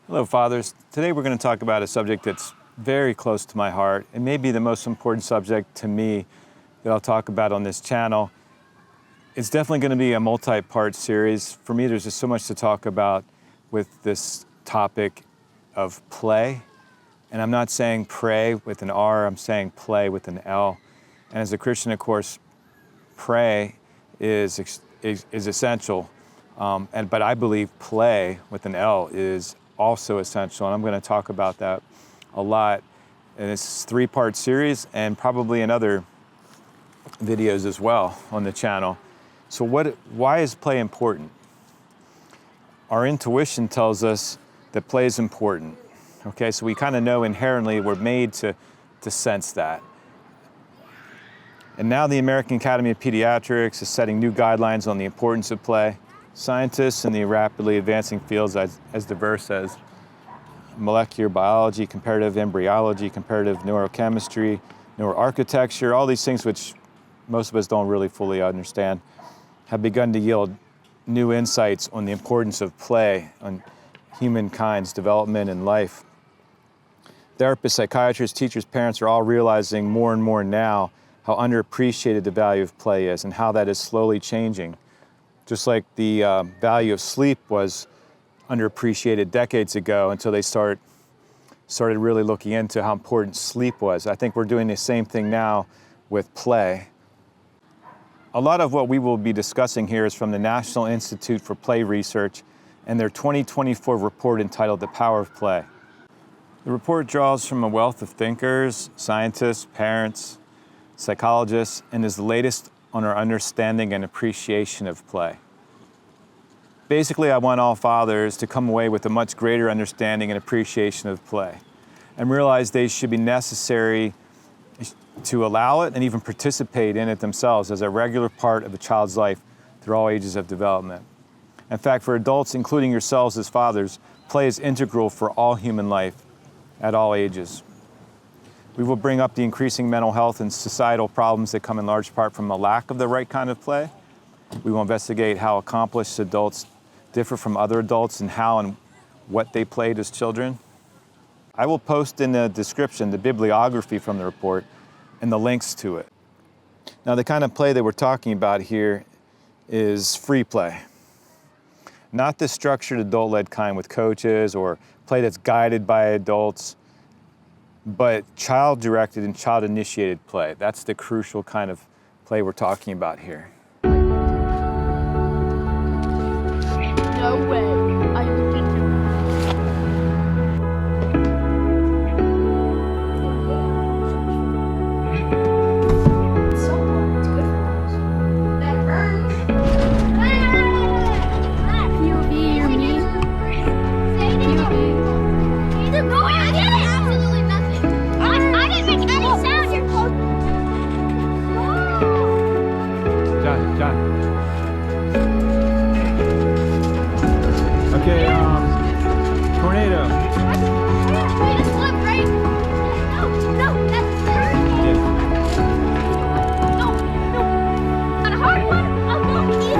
Hello, fathers. Today we're going to talk about a subject that's very close to my heart. It may be the most important subject to me that I'll talk about on this channel. It's definitely going to be a multi-part series. For me, there's just so much to talk about with this topic of play. And I'm not saying pray with an R, I'm saying play with an L. And as a Christian, of course, pray is essential. But I believe play with an L is also essential, and I'm going to talk about that a lot in this three-part series and probably in other videos as well on the channel. So why is play important? Our intuition tells us that play is important. Okay, so we kind of know inherently we're made to sense that. And now the American Academy of Pediatrics is setting new guidelines on the importance of play. Scientists in the rapidly advancing fields as diverse as molecular biology, comparative embryology, comparative neurochemistry, neuroarchitecture, all these things which most of us don't really fully understand, have begun to yield new insights on the importance of play on humankind's development and life. Therapists, psychiatrists, teachers, parents are all realizing more and more now how underappreciated the value of play is and how that is slowly changing. Just like the value of sleep was underappreciated decades ago until they started really looking into how important sleep was. I think we're doing the same thing now with play. A lot of what we will be discussing here is from the National Institute for Play Research and their 2024 report entitled The Power of Play. The report draws from a wealth of thinkers, scientists, parents, psychologists, and is the latest on our understanding and appreciation of play. Basically, I want all fathers to come away with a much greater understanding and appreciation of play and realize they should be necessary to allow it and even participate in it themselves as a regular part of a child's life through all ages of development. In fact, for adults, including yourselves as fathers, play is integral for all human life at all ages. We will bring up the increasing mental health and societal problems that come in large part from a lack of the right kind of play. We will investigate how accomplished adults differ from other adults and how and what they played as children. I will post in the description the bibliography from the report and the links to it. Now, the kind of play that we're talking about here is free play. Not the structured adult-led kind with coaches or play that's guided by adults, but child-directed and child-initiated play. That's the crucial kind of play we're talking about here. No way. Okay, tornado. Wait, it's flip, right? No, that's no. On a hard one, I'll go eat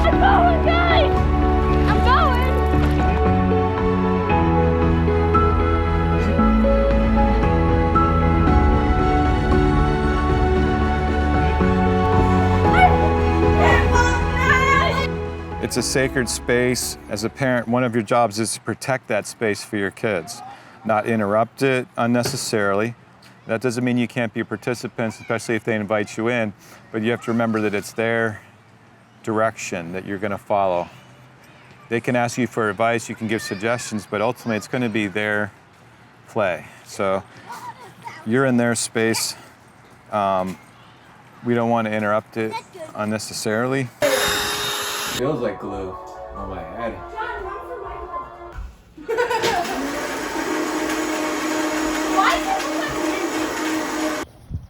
I'm going, guys! I'm going! It's a sacred space. As a parent, one of your jobs is to protect that space for your kids, not interrupt it unnecessarily. That doesn't mean you can't be participants, especially if they invite you in, but you have to remember that it's their direction that you're going to follow. They can ask you for advice, you can give suggestions, but ultimately it's going to be their play. So you're in their space. We don't want to interrupt it unnecessarily. Feels like glue on my head.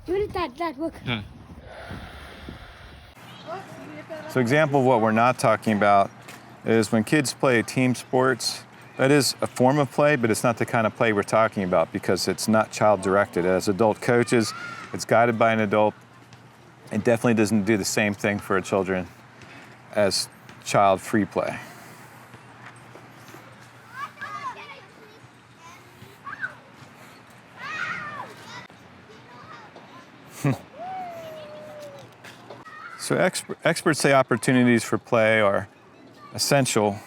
Do it, Dad, look. So example of what we're not talking about is when kids play team sports, That is a form of play, but it's not the kind of play we're talking about because it's not child-directed. As adult coaches, it's guided by an adult. It definitely doesn't do the same thing for children as child-free play. So experts say opportunities for play are essential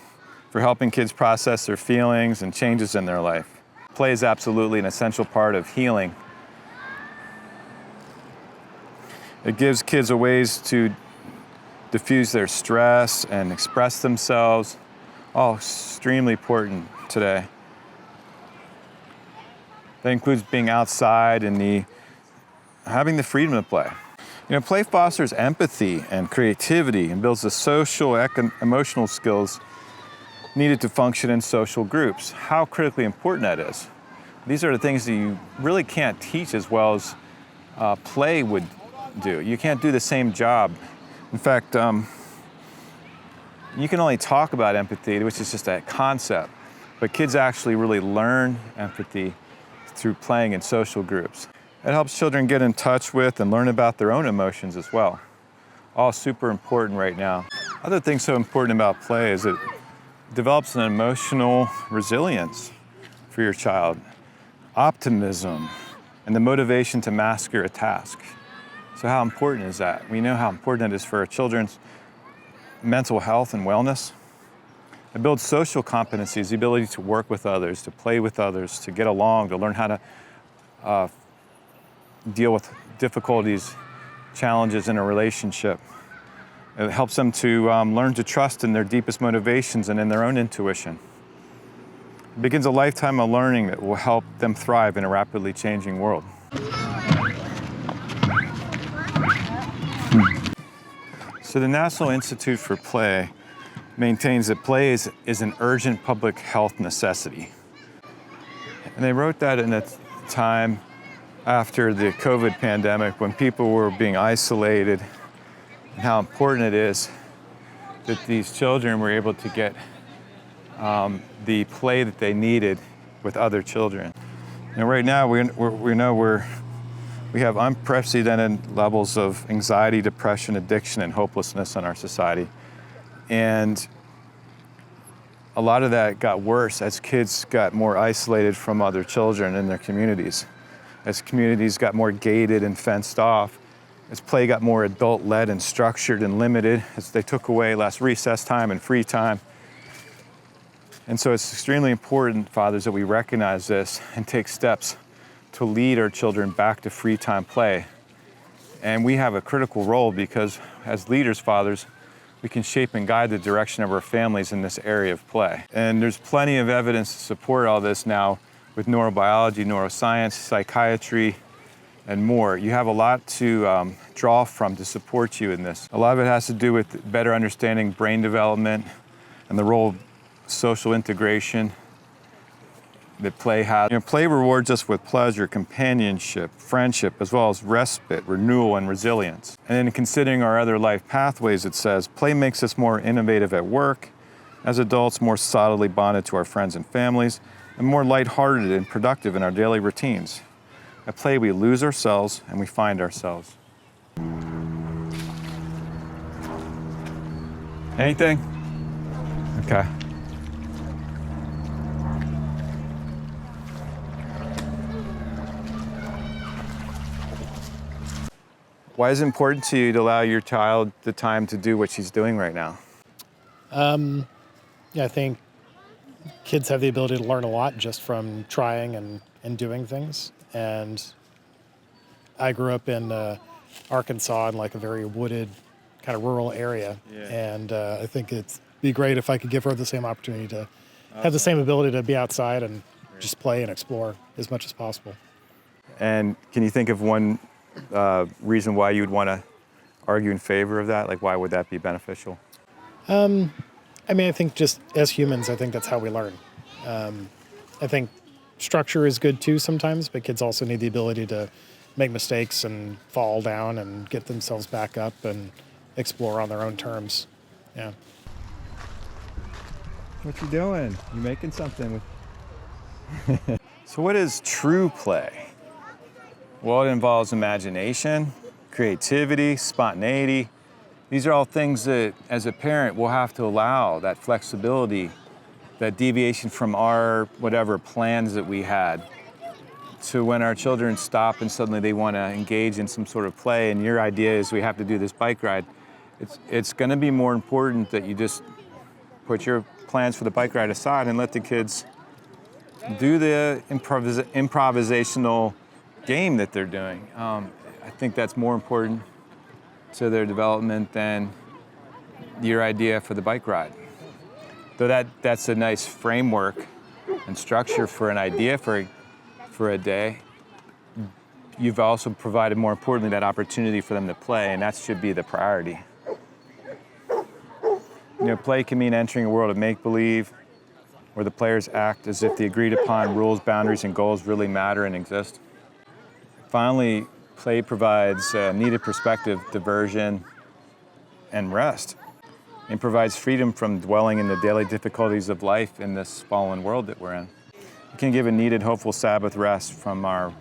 for helping kids process their feelings and changes in their life. Play is absolutely an essential part of healing. It gives kids a ways to diffuse their stress and express themselves. All extremely important today. That includes being outside and having the freedom to play. You know, play fosters empathy and creativity and builds the social, emotional skills needed to function in social groups. How critically important that is. These are the things that you really can't teach as well as play would do. You can't do the same job. In fact, you can only talk about empathy, which is just a concept, but kids actually really learn empathy through playing in social groups. It helps children get in touch with and learn about their own emotions as well. All super important right now. Other things so important about play is it develops an emotional resilience for your child, optimism, and the motivation to master a task. So how important is that? We know how important it is for our children's mental health and wellness. It builds social competencies, the ability to work with others, to play with others, to get along, to learn how to deal with difficulties, challenges in a relationship. It helps them to learn to trust in their deepest motivations and in their own intuition. It begins a lifetime of learning that will help them thrive in a rapidly changing world. So the National Institute for Play maintains that play is an urgent public health necessity. And they wrote that in a time after the COVID pandemic when people were being isolated, and how important it is that these children were able to get the play that they needed with other children. And right now we know we have unprecedented levels of anxiety, depression, addiction, and hopelessness in our society. And a lot of that got worse as kids got more isolated from other children in their communities. As communities got more gated and fenced off, as play got more adult-led and structured and limited, as they took away less recess time and free time. And so it's extremely important, fathers, that we recognize this and take steps to lead our children back to free time play. And we have a critical role because as leaders, fathers, we can shape and guide the direction of our families in this area of play. And there's plenty of evidence to support all this now with neurobiology, neuroscience, psychiatry, and more. You have a lot to draw from to support you in this. A lot of it has to do with better understanding brain development and the role of social integration that play has. You know, play rewards us with pleasure, companionship, friendship, as well as respite, renewal, and resilience. And then considering our other life pathways, it says, play makes us more innovative at work, as adults more solidly bonded to our friends and families, and more lighthearted and productive in our daily routines. At play, we lose ourselves and we find ourselves. Anything? Okay. Why is it important to you to allow your child the time to do what she's doing right now? I think kids have the ability to learn a lot just from trying and doing things. And I grew up in Arkansas in like a very wooded, kind of rural area. Yeah. And I think it'd be great if I could give her the same opportunity to have the same ability to be outside and just play and explore as much as possible. And can you think of one reason why you would want to argue in favor of that? Like, why would that be beneficial? I think just as humans, I think that's how we learn. I think structure is good too sometimes, but kids also need the ability to make mistakes and fall down and get themselves back up and explore on their own terms. Yeah. What you doing? You making something with... So what is true play? Well, it involves imagination, creativity, spontaneity. These are all things that, as a parent, we'll have to allow, that flexibility, that deviation from our whatever plans that we had, to when our children stop and suddenly they want to engage in some sort of play, and your idea is we have to do this bike ride. It's going to be more important that you just put your plans for the bike ride aside and let the kids do the improvisational game that they're doing. I think that's more important to their development than your idea for the bike ride. Though that's a nice framework and structure for an idea for a day, you've also provided, more importantly, that opportunity for them to play, and that should be the priority. You know, play can mean entering a world of make-believe, where the players act as if the agreed-upon rules, boundaries, and goals really matter and exist. Finally, play provides needed perspective, diversion, and rest. It provides freedom from dwelling in the daily difficulties of life in this fallen world that we're in. It can give a needed, hopeful Sabbath rest from our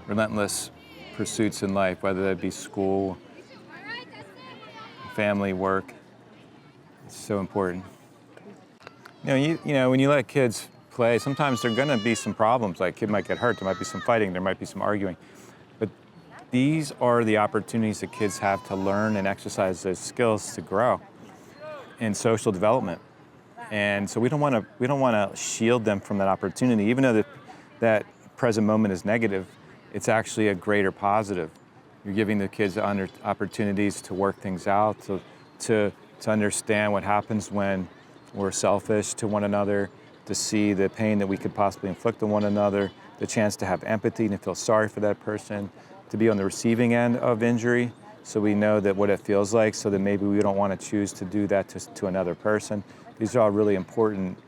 relentless pursuits in life, whether that be school, family, work. It's so important. You know, when you let kids play, sometimes there are going to be some problems. Like, a kid might get hurt, there might be some fighting, there might be some arguing. But these are the opportunities that kids have to learn and exercise those skills to grow in social development. And so we don't want to shield them from that opportunity. Even though that present moment is negative, it's actually a greater positive. You're giving the kids opportunities to work things out, to understand what happens when we're selfish to one another, to see the pain that we could possibly inflict on one another, the chance to have empathy and to feel sorry for that person, to be on the receiving end of injury, so we know that what it feels like, so that maybe we don't want to choose to do that to another person. These are all really important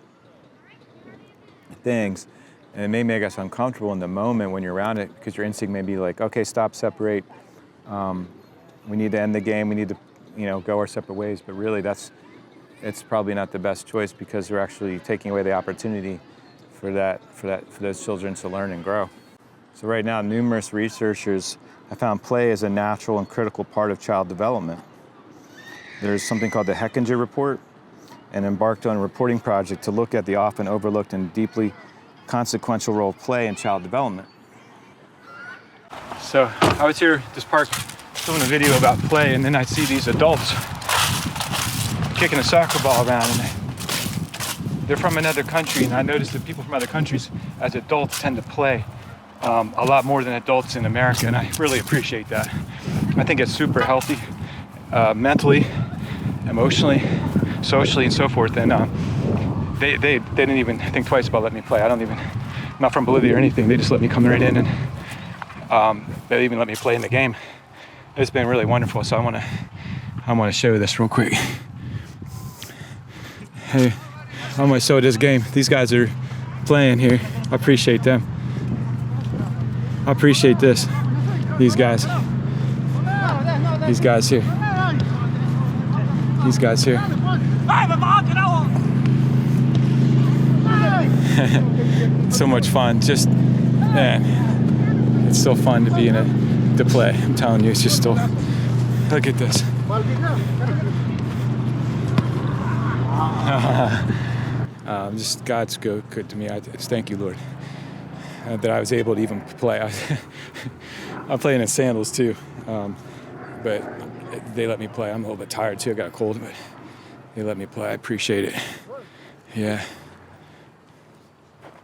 things, and it may make us uncomfortable in the moment when you're around it, because your instinct may be like, okay, stop, separate, we need to end the game, we need to, go our separate ways. But really, it's probably not the best choice, because we're actually taking away the opportunity for those children to learn and grow. So right now, numerous researchers have found play as a natural and critical part of child development. There's something called the Hechinger Report, and embarked on a reporting project to look at the often overlooked and deeply consequential role of play in child development. So I was here at this park filming a video about play, and then I see these adults kicking a soccer ball around, and they're from another country, and I noticed that people from other countries, as adults, tend to play a lot more than adults in America, and I really appreciate that. I think it's super healthy, mentally, emotionally, socially, and so forth. And they didn't even think twice about letting me play. I'm not from Bolivia or anything. They just let me come right in, and they even let me play in the game. It's been really wonderful. So I want to show you this real quick. Hey, I want to show this game. These guys are playing here. I appreciate them. I appreciate this. These guys. These guys here. These guys here. So much fun. Just, man, it's so fun to be in it, to play. I'm telling you, it's just still, look at this. Just God's good to me. I just thank you, Lord, that I was able to even play. I'm playing in sandals too, but they let me play. I'm a little bit tired too. I got a cold, but they let me play. I appreciate it. Yeah.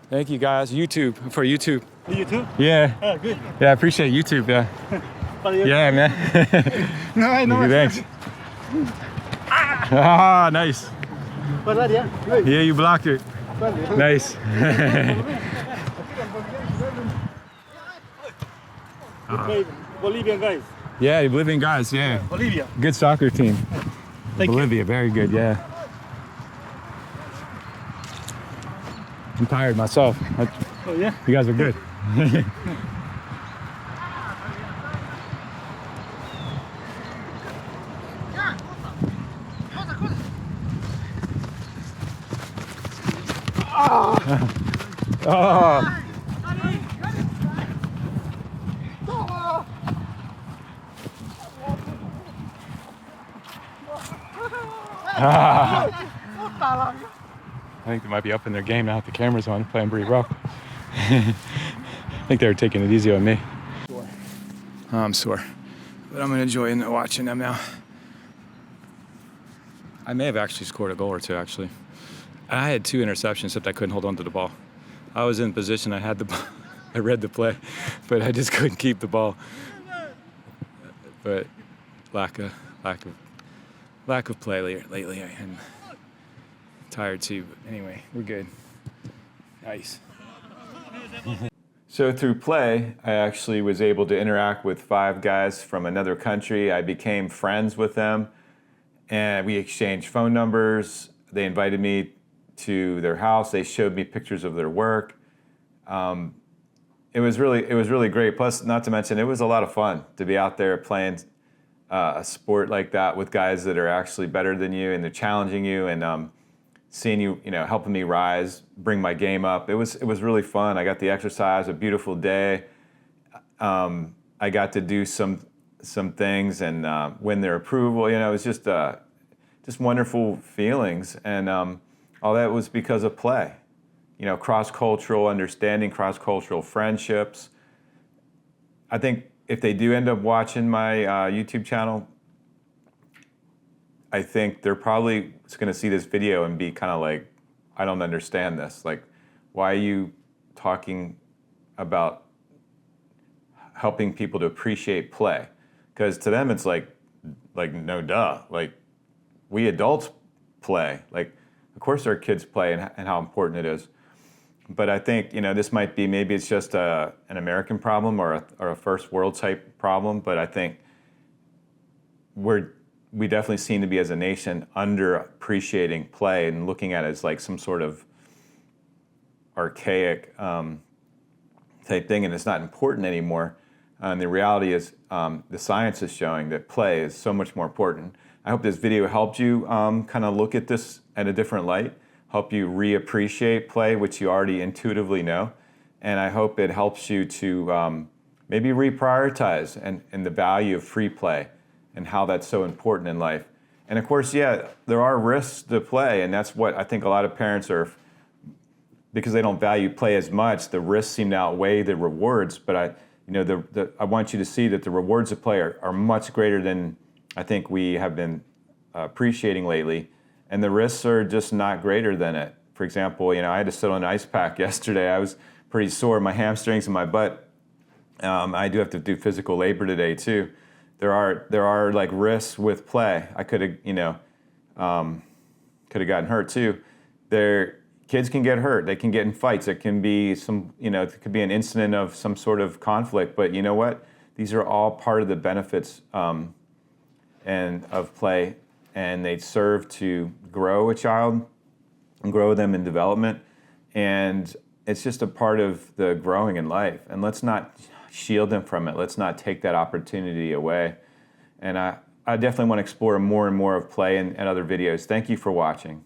Thank you, guys. YouTube, for YouTube. YouTube? Yeah. Oh, good. Yeah, I appreciate YouTube. Yeah. Yeah, man. No, I know. Thanks. Ah, nice. Yeah. Yeah, you blocked it. Nice. Bolivian guys. Yeah, Bolivian guys, yeah. Bolivia. Good soccer team. Thank you. Bolivia, very good, yeah. I'm tired myself. Oh, yeah? You guys are good. Oh. I think they might be up in their game now with the cameras on, playing pretty rough. I think they were taking it easy on me. I'm sore, but I'm enjoying watching them now. I may have actually scored a goal or two, actually. I had 2 interceptions, except I couldn't hold on to the ball. I was in position, I had the ball, I read the play, but I just couldn't keep the ball. But lack of play lately. I'm tired too, but anyway, we're good. Nice. So through play, I actually was able to interact with 5 guys from another country. I became friends with them, and we exchanged phone numbers. They invited me to their house. They showed me pictures of their work. It was really great. Plus, not to mention, it was a lot of fun to be out there playing a sport like that with guys that are actually better than you, and they're challenging you, and seeing you, helping me rise, bring my game up. It was really fun. I got the exercise, a beautiful day. I got to do some things and win their approval. It was just wonderful feelings, and all that was because of play. Cross-cultural understanding, cross-cultural friendships. I think if they do end up watching my YouTube channel, I think they're probably going to see this video and be kind of like, I don't understand this. Like, why are you talking about helping people to appreciate play? Because to them, it's like no duh. Like, we adults play. Like, of course our kids play and how important it is. But I think, this might be, maybe it's just an American problem or a first world type problem, but I think we definitely seem to be, as a nation, underappreciating play and looking at it as like some sort of archaic type thing, and it's not important anymore. And the reality is, the science is showing that play is so much more important. I hope this video helped you kind of look at this at a different light, help you reappreciate play, which you already intuitively know, and I hope it helps you to maybe reprioritize and the value of free play and how that's so important in life. And of course, yeah, there are risks to play, and that's what I think a lot of parents are, because they don't value play as much, the risks seem to outweigh the rewards, but I want you to see that the rewards of play are much greater than I think we have been appreciating lately, and the risks are just not greater than it. For example, I had to sit on an ice pack yesterday. I was pretty sore, my hamstrings and my butt. I do have to do physical labor today too. There are like risks with play. I could have gotten hurt too. Kids can get hurt. They can get in fights. It can be it could be an incident of some sort of conflict. But you know what? These are all part of the benefits and of play, and they serve to grow a child and grow them in development. And it's just a part of the growing in life. And let's not shield them from it. Let's not take that opportunity away. And I definitely want to explore more and more of play in other videos. Thank you for watching.